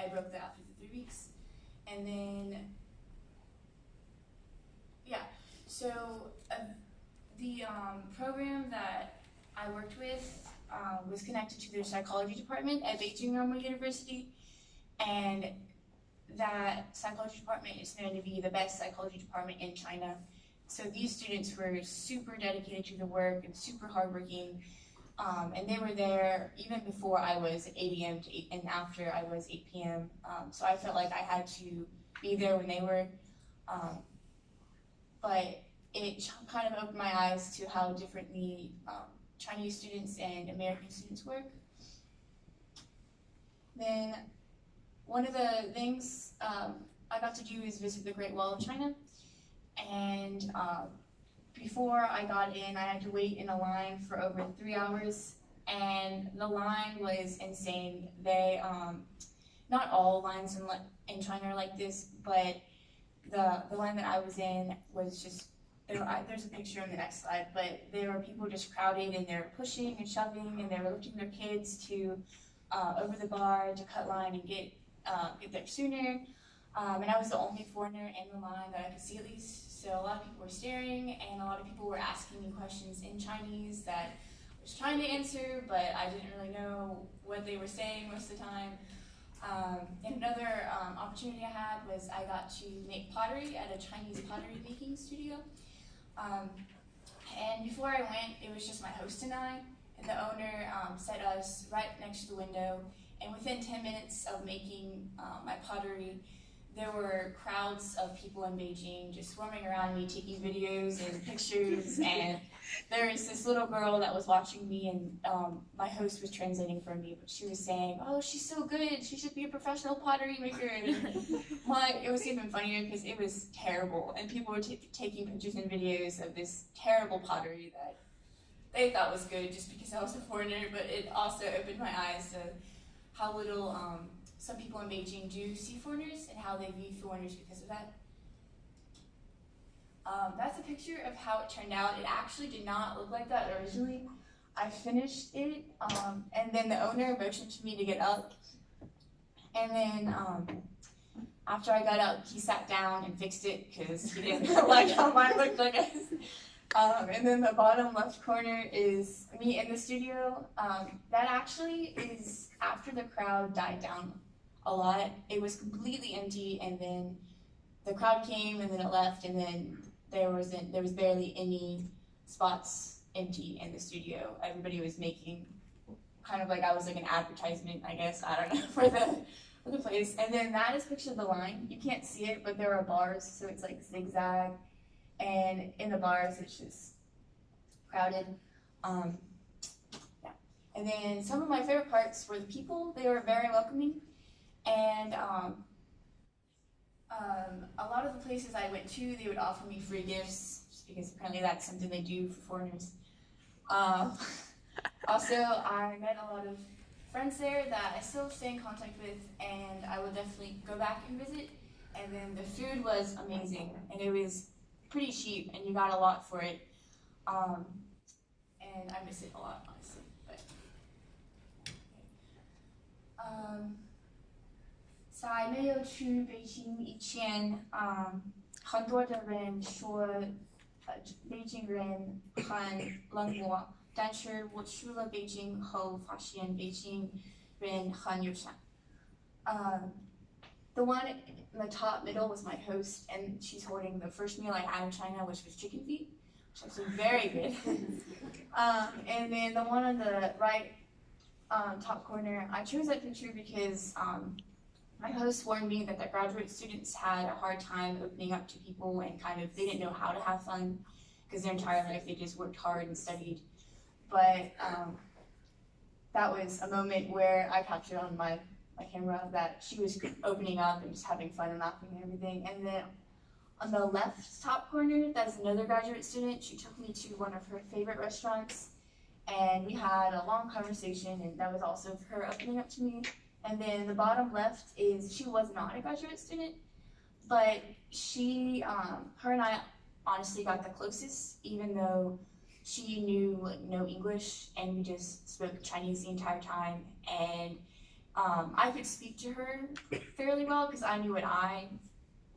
I broke that after the 3 weeks. And then, yeah, so the program that I worked with was connected to their psychology department at Beijing Normal University, and that psychology department is known to be the best psychology department in China. So these students were super dedicated to the work and super hardworking, and they were there even before I was at 8 a.m. and after I was 8 p.m. So I felt like I had to be there when they were, but it kind of opened my eyes to how differently Chinese students and American students work. Then one of the things I got to do is visit the Great Wall of China, and before I got in, I had to wait in a line for over 3 hours, and the line was insane. They, not all lines in China are like this, but the line that I was in was just, there's a picture on the next slide, but there were people just crowded, and they were pushing and shoving, and they were lifting their kids to over the bar to cut line and get there sooner. And I was the only foreigner in the line that I could see, at least. So a lot of people were staring, and a lot of people were asking me questions in Chinese that I was trying to answer, but I didn't really know what they were saying most of the time. And another opportunity I had was I got to make pottery at a Chinese pottery making studio. And before I went, it was just my host and I, and the owner set us right next to the window. And within 10 minutes of making my pottery, there were crowds of people in Beijing just swarming around me, taking videos and pictures. And there was this little girl that was watching me, and my host was translating for me, but she was saying, "Oh, she's so good, she should be a professional pottery maker." And it was even funnier because it was terrible, and people were taking pictures and videos of this terrible pottery that they thought was good just because I was a foreigner, but it also opened my eyes to how little some people in Beijing do see foreigners and how they view foreigners because of that. That's a picture of how it turned out. It actually did not look like that originally. I finished it, and then the owner motioned to me to get up. And then after I got up, he sat down and fixed it because he didn't like how mine looked, I guess. And then the bottom left corner is me in the studio. That actually is after the crowd died down a lot. It was completely empty, and then the crowd came, and then it left, and then there was barely any spots empty in the studio. Everybody was making kind of like I was like an advertisement, I guess, I don't know, for the place. And then that is a picture of the line. You can't see it, but there are bars, so it's like zigzag. And in the bars, it's just crowded. Yeah. And then some of my favorite parts were the people. They were very welcoming. And a lot of the places I went to, they would offer me free gifts, just because apparently that's something they do for foreigners. Also, I met a lot of friends there that I still stay in contact with, and I will definitely go back and visit. And then the food was amazing, and it was pretty cheap, and you got a lot for it. And I miss it a lot, honestly. But, 在没有去北京以前，很多的人说，北京人很冷漠，但是我去了北京后，发现北京人很友善。The one in the top middle was my host, and she's holding the first meal I had in China, which was chicken feet, which was very good. And then the one on the right top corner, I chose that picture because my host warned me that the graduate students had a hard time opening up to people, and they didn't know how to have fun because their entire life they just worked hard and studied. But that was a moment where I captured on my camera that she was opening up and just having fun and laughing and everything. And then on the left top corner, that's another graduate student. She took me to one of her favorite restaurants, and we had a long conversation, and that was also her opening up to me. And then the bottom left is, she was not a graduate student, but she, her and I honestly got the closest, even though she knew no English, and we just spoke Chinese the entire time. And I could speak to her fairly well because I knew what I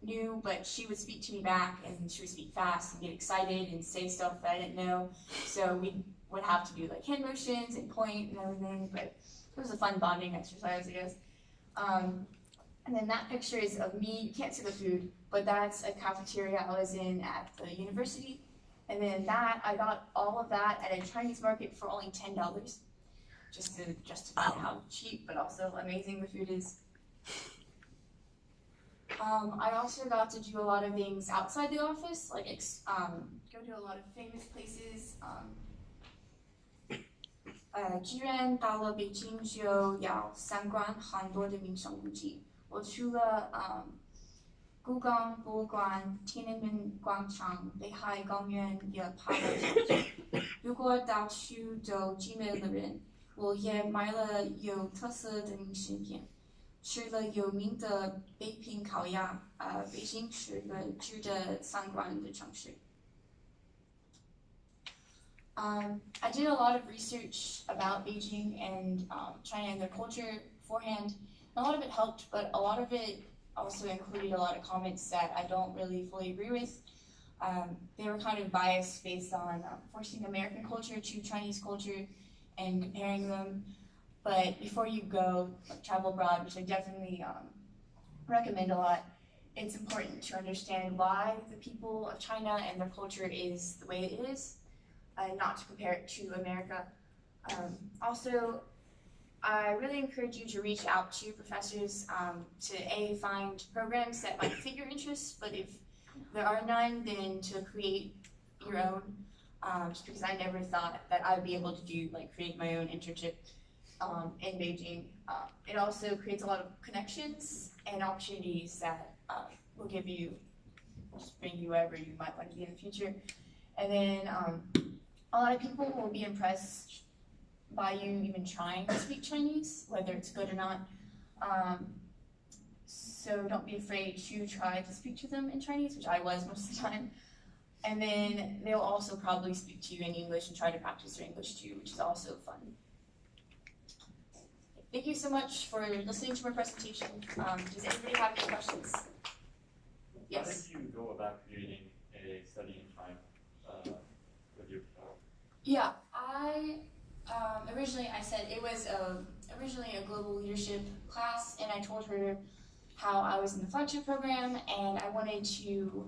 knew, but she would speak to me back and she would speak fast and get excited and say stuff that I didn't know. So we would have to do like hand motions and point and everything, but it was a fun bonding exercise, I guess. And then that picture is of me. You can't see the food, but that's a cafeteria I was in at the university. And then that, I got all of that at a Chinese market for only $10, just to justify how cheap but also amazing the food is. I also got to do a lot of things outside the office, like go to a lot of famous places. 居然到了北京就要参观很多的名胜古迹。我除了故宫博物馆、天安门广场、北海公园也爬了上去。如果到处都寂寞的人，我也买了有特色的明信片。吃了有名的北平烤鸭，北京是个值得参观的城市。I did a lot of research about Beijing and China and their culture beforehand. A lot of it helped, but a lot of it also included a lot of comments that I don't really fully agree with. They were kind of biased based on forcing American culture to Chinese culture and comparing them. But before you go travel abroad, which I definitely recommend a lot, it's important to understand why the people of China and their culture is the way it is, and not to compare it to America. Also, I really encourage you to reach out to professors to find programs that might fit your interests, but if there are none, then to create your own, just because I never thought that I'd be able to create my own internship in Beijing. It also creates a lot of connections and opportunities that will just bring you wherever you might want to be in the future. And then a lot of people will be impressed by you even trying to speak Chinese, whether it's good or not. So don't be afraid to try to speak to them in Chinese, which I was most of the time. And then they'll also probably speak to you in English and try to practice their English too, which is also fun. Thank you so much for listening to my presentation. Does anybody have any questions? Yes? How did you go about creating a study in China with your professor? Yeah, originally I said it was originally a global leadership class, and I told her how I was in the flagship program and I wanted to